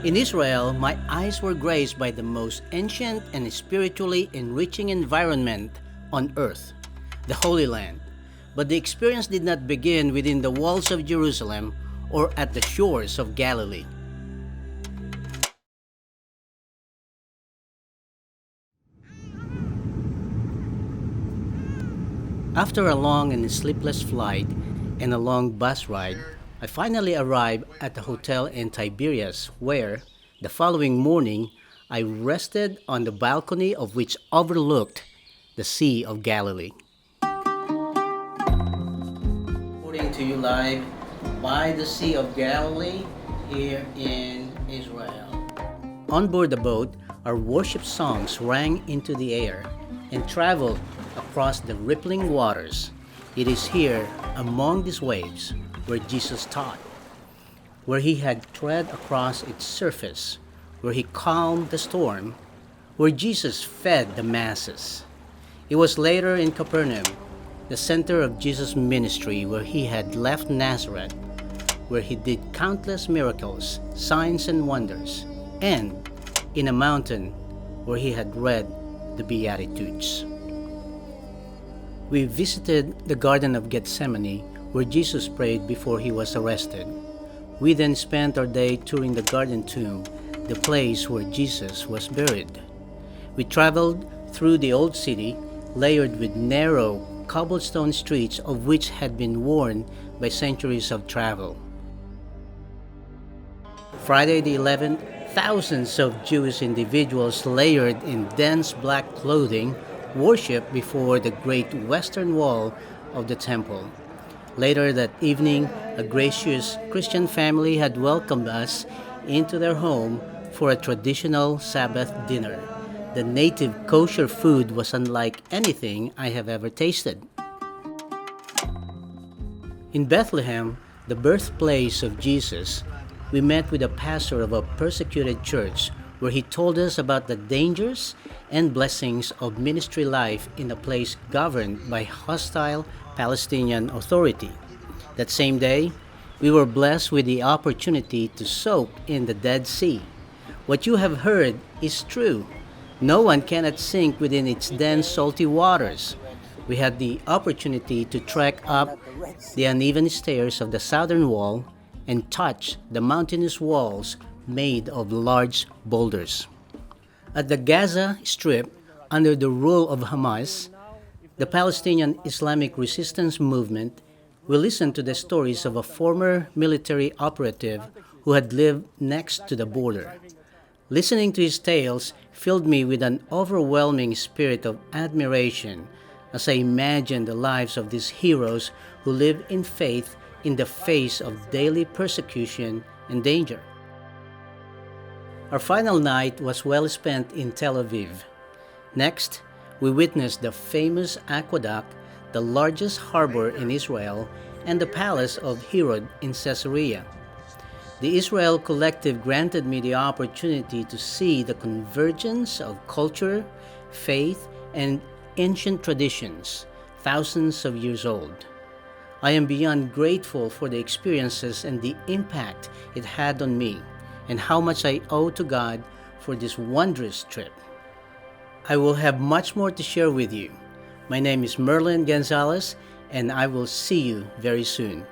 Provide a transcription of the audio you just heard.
In Israel, my eyes were graced by the most ancient and spiritually enriching environment on earth, the Holy Land. But the experience did not begin within the walls of Jerusalem or at the shores of Galilee. After a long and sleepless flight and a long bus ride, I finally arrived at the hotel in Tiberias where, the following morning, I rested on the balcony of which overlooked the Sea of Galilee. Reporting to you live by the Sea of Galilee here in Israel. On board the boat, our worship songs rang into the air and traveled across the rippling waters. It is here, among these waves, where Jesus taught, where he had tread across its surface, where he calmed the storm, where Jesus fed the masses. It was later in Capernaum, the center of Jesus' ministry, where he had left Nazareth, where he did countless miracles, signs and wonders, and in a mountain where he had read the Beatitudes. We visited the Garden of Gethsemane, where Jesus prayed before he was arrested. We then spent our day touring the garden tomb, the place where Jesus was buried. We traveled through the old city, layered with narrow cobblestone streets of which had been worn by centuries of travel. Friday the 11th, thousands of Jewish individuals layered in dense black clothing worshiped before the great western wall of the temple. Later that evening, a gracious Christian family had welcomed us into their home for a traditional Sabbath dinner. The native kosher food was unlike anything I have ever tasted. In Bethlehem, the birthplace of Jesus, we met with a pastor of a persecuted church where he told us about the dangers and blessings of ministry life in a place governed by hostile Palestinian Authority. That same day, we were blessed with the opportunity to soak in the Dead Sea. What you have heard is true. No one cannot sink within its dense salty waters. We had the opportunity to trek up the uneven stairs of the southern wall and touch the mountainous walls made of large boulders. At the Gaza Strip, under the rule of Hamas, the Palestinian Islamic Resistance Movement, we listened to the stories of a former military operative who had lived next to the border. Listening to his tales filled me with an overwhelming spirit of admiration as I imagined the lives of these heroes who live in faith in the face of daily persecution and danger. Our final night was well spent in Tel Aviv. Next, we witnessed the famous aqueduct, the largest harbor in Israel, and the palace of Herod in Caesarea. The Israel Collective granted me the opportunity to see the convergence of culture, faith, and ancient traditions, thousands of years old. I am beyond grateful for the experiences and the impact it had on me, and how much I owe to God for this wondrous trip. I will have much more to share with you. My name is Merlin Gonzales, and I will see you very soon.